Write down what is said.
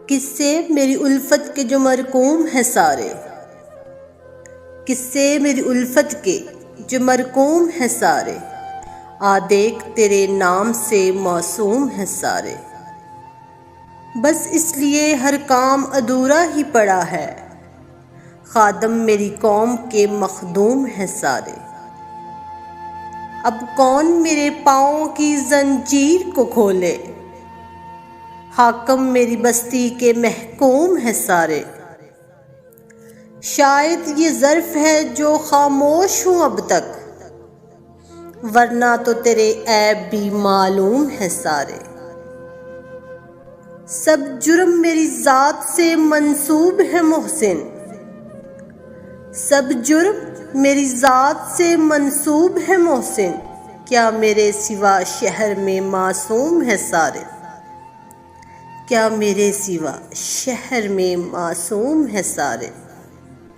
قصے میری الفت کے جو مرقوم ہیں سارے، قصے میری الفت کے جو مرقوم ہیں سارے، آ دیکھ تیرے نام سے معصوم ہیں سارے۔ بس اس لیے ہر کام ادھورا ہی پڑا ہے، خادم میری قوم کے مخدوم ہیں سارے۔ اب کون میرے پاؤں کی زنجیر کو کھولے، حاکم میری بستی کے محکوم ہیں سارے۔ شاید یہ ظرف ہے جو خاموش ہوں اب تک، ورنہ تو تیرے عیب بھی معلوم ہیں سارے۔ سب جرم میری ذات سے منسوب ہے محسن، سب جرم میری ذات سے منسوب ہے محسن، کیا میرے سوا شہر میں معصوم ہے سارے، کیا میرے سوا شہر میں معصوم ہے سارے۔